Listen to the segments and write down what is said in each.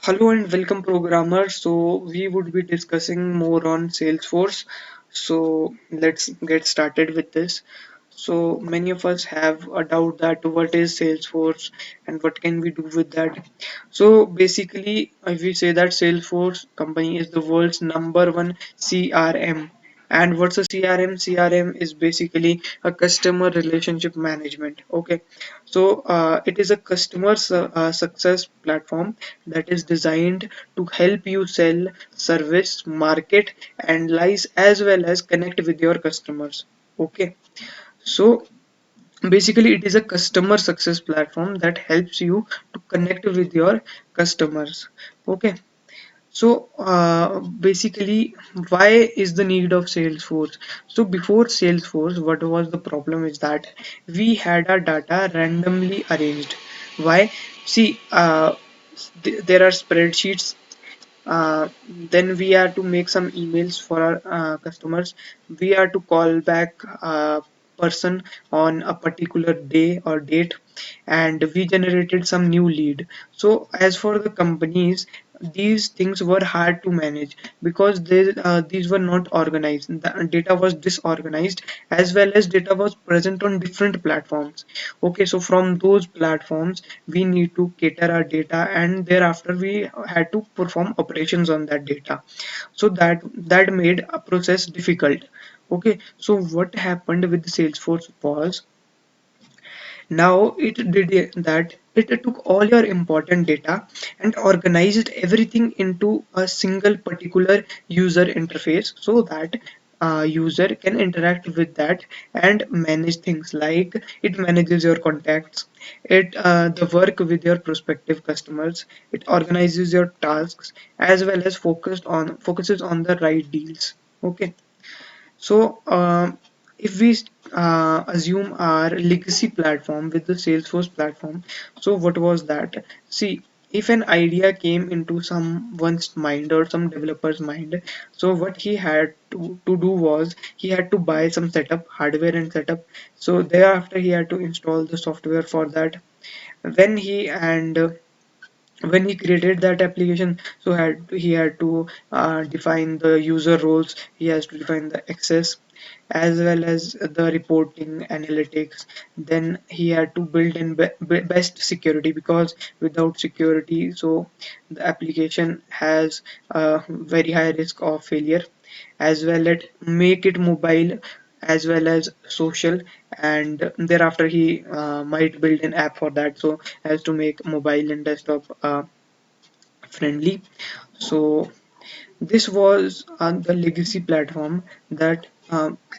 Hello and welcome programmers. So we would be discussing more on Salesforce. So let's get started with this. So many of us have a doubt that what is Salesforce and what can we do with that. So basically, if we say that Salesforce company is the world's number one CRM. And what's a CRM? CRM is basically a customer relationship management. Okay, so it is a success platform that is designed to help you sell, service, market, and lies as well as connect with your customers. Okay, so basically it is a customer success platform that helps you to connect with your customers. Okay, so basically, why is the need of Salesforce? So before Salesforce, what was the problem is that we had our data randomly arranged. Why? See, there are spreadsheets. Then we are to make some emails for our customers. We are to call back a person on a particular day or date, and we generated some new lead. So as for the companies, these things were hard to manage because these were not organized. The data was disorganized as well as data was present on different platforms. Okay, so from those platforms we need to cater our data, and thereafter we had to perform operations on that data. So that made a process difficult. Okay, so what happened with Salesforce was, now it did that it took all your important data and organized everything into a single particular user interface so that user can interact with that and manage things like it manages your contacts, it the work with your prospective customers, it organizes your tasks as well as focuses on the right deals. Okay, so, if we assume our legacy platform with the Salesforce platform, so what was that? See, if an idea came into someone's mind or some developer's mind, so what he had to do was he had to buy some setup, hardware and setup. So thereafter he had to install the software for that. When he created that application, so he had to define the user roles, he has to define the access as well as the reporting analytics. Then he had to build in best security, because without security, so the application has a very high risk of failure. As well as make it mobile as well as social, and thereafter he might build an app for that, so as to make mobile and desktop friendly. So this was the legacy platform that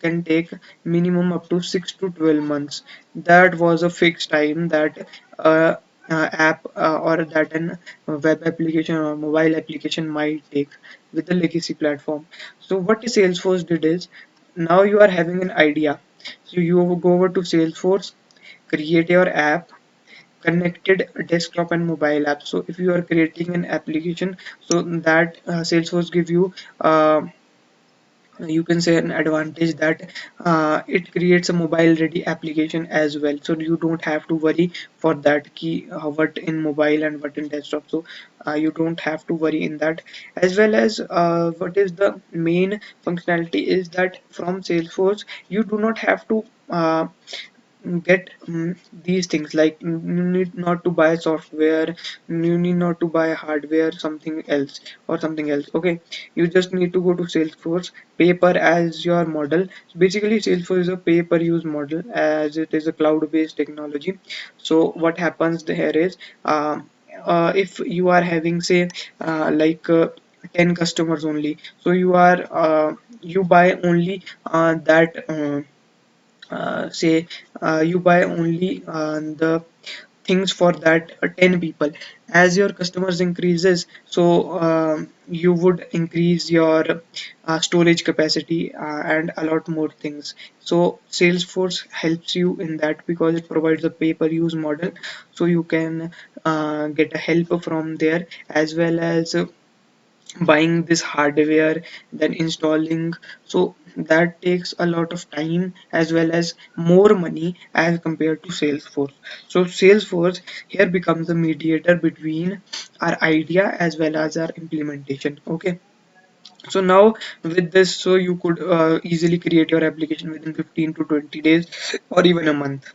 can take minimum up to 6 to 12 months. That was a fixed time that app or that an web application or mobile application might take with the legacy platform. So what Salesforce did is, now you are having an idea. So you go over to Salesforce, create your app, connected desktop and mobile apps. So if you are creating an application, so that Salesforce give you can say an advantage that it creates a mobile ready application as well, so you don't have to worry for that key what in mobile and what in desktop. So you don't have to worry in that. As well as what is the main functionality is that from Salesforce you do not have to get these things, like you need not to buy software, you need not to buy hardware, something else or something else. Okay, you just need to go to Salesforce, pay per as your model. So basically Salesforce is a pay per use model as it is a cloud based technology. So what happens there is, if you are having say like 10 customers only, so you buy only that say you buy only the things for that 10 people. As your customers increases, so you would increase your storage capacity and a lot more things. So Salesforce helps you in that because it provides a pay per use model, so you can get a help from there, as well as buying this hardware, then installing. So that takes a lot of time as well as more money as compared to Salesforce. So Salesforce here becomes the mediator between our idea as well as our implementation. Okay, so now with this, so you could easily create your application within 15 to 20 days or even a month.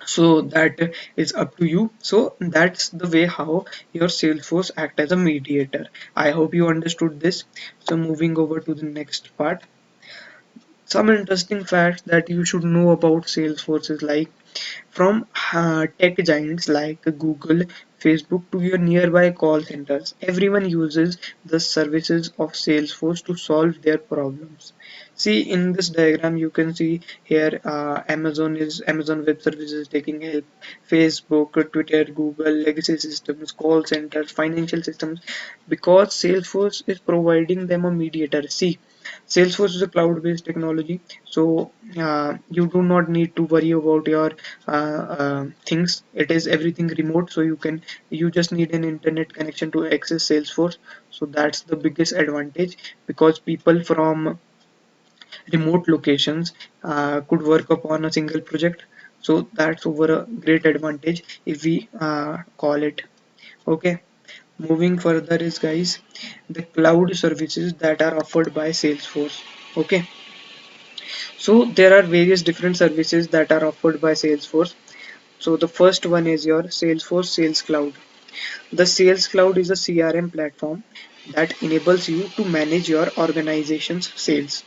So that is up to you. So that's the way how your Salesforce act as a mediator. I hope you understood this. So moving over to the next part, some interesting facts that you should know about Salesforce is like from tech giants like Google, Facebook to your nearby call centers, everyone uses the services of Salesforce to solve their problems. See in this diagram, you can see here Amazon Web Services taking help, Facebook, Twitter, Google, legacy systems, call centers, financial systems, because Salesforce is providing them a mediator. See, Salesforce is a cloud-based technology, so you do not need to worry about your things. It is everything remote, so you just need an internet connection to access Salesforce. So that's the biggest advantage, because people from remote locations could work upon a single project. So that's over a great advantage if we call it. Okay, moving further is, guys, the cloud services that are offered by Salesforce. Okay, so there are various different services that are offered by Salesforce. So the first one is your Salesforce Sales Cloud. The Sales Cloud is a CRM platform that enables you to manage your organization's sales,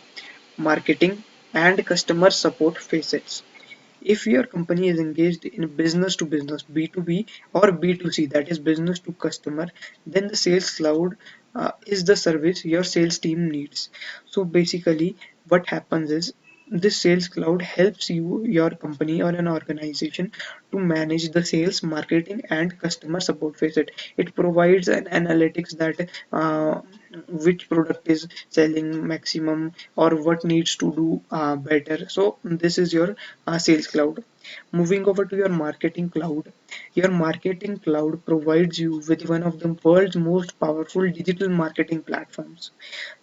marketing, and customer support facets. If your company is engaged in business to business, B2B or B2C, that is business to customer, then the Sales Cloud is the service your sales team needs. So basically, what happens is this Sales Cloud helps your company or an organization to manage the sales, marketing, and customer support facet. It provides an analytics that which product is selling maximum or what needs to do better. So this is your Sales Cloud. Moving over to your Marketing Cloud. Your Marketing Cloud provides you with one of the world's most powerful digital marketing platforms.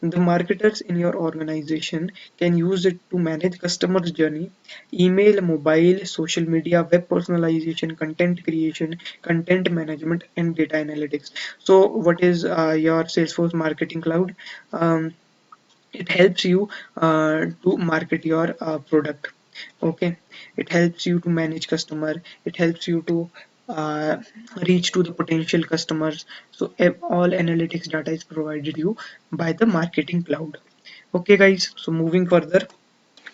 The marketers in your organization can use it to manage customers' journey, email, mobile, social media, web personalization, content creation, content management, and data analytics. So, what is your Salesforce Marketing Cloud? Um, it helps you to market your product. Okay, it helps you to manage customer, it helps you to uh, reach to the potential customers. So all analytics data is provided you by the Marketing Cloud. Okay guys, so moving further.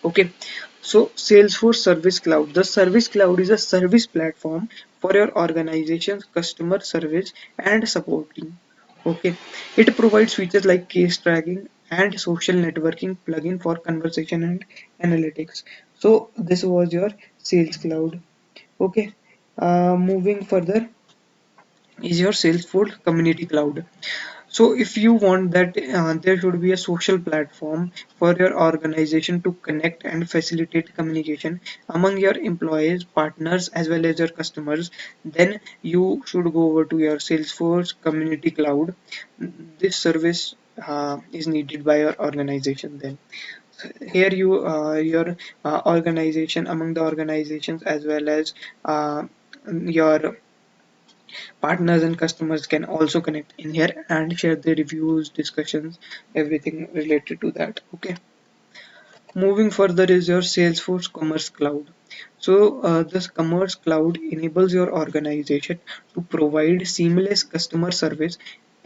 Okay, so Salesforce Service Cloud. The Service Cloud is a service platform for your organization's customer service and support team. Okay, it provides features like case tracking and social networking plugin for conversation and analytics. So this was your Sales Cloud. Okay, moving further is your Salesforce Community Cloud. So if you want that there should be a social platform for your organization to connect and facilitate communication among your employees, partners, as well as your customers, then you should go over to your Salesforce Community Cloud. This service is needed by your organization. Then here your organization, among the organizations as well as your partners and customers can also connect in here and share their reviews, discussions, everything related to that. Okay. Moving further is your Salesforce Commerce Cloud. So this Commerce Cloud enables your organization to provide seamless customer service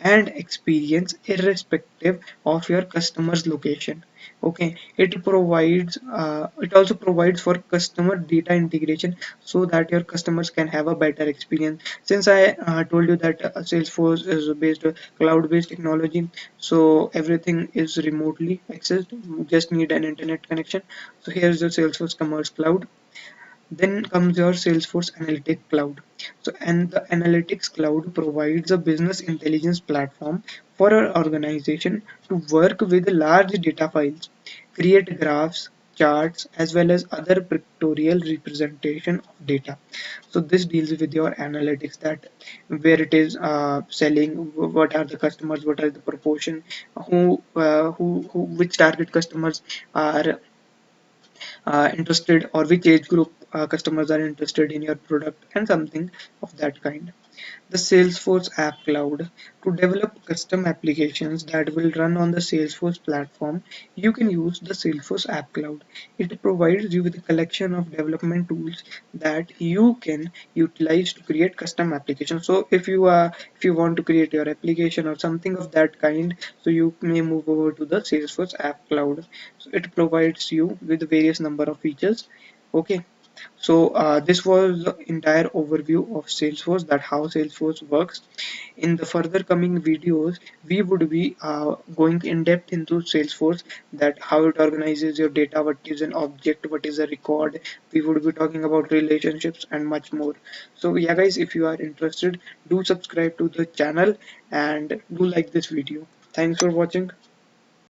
and experience irrespective of your customer's location. Okay, it also provides for customer data integration so that your customers can have a better experience. Since I told you that Salesforce is based cloud based technology, so everything is remotely accessed. You just need an internet connection. So here's the Salesforce Commerce Cloud. Then comes your Salesforce Analytics Cloud. So, and the Analytics Cloud provides a business intelligence platform for our organization to work with large data files, create graphs, charts, as well as other pictorial representation of data. So this deals with your analytics, that where it is selling, what are the customers, what are the proportion, who which target customers are interested, or which age group customers are interested in your product, and something of that kind. The Salesforce App Cloud. To develop custom applications that will run on the Salesforce platform, you can use the Salesforce App Cloud. It provides you with a collection of development tools that you can utilize to create custom applications. So if you want to create your application or something of that kind, so you may move over to the Salesforce App Cloud. So it provides you with various number of features. Okay. So this was the entire overview of Salesforce, that how Salesforce works. In the further coming videos, we would be going in depth into Salesforce, that how it organizes your data, what is an object, what is a record. We would be talking about relationships and much more. So yeah guys, if you are interested, do subscribe to the channel and do like this video. Thanks for watching.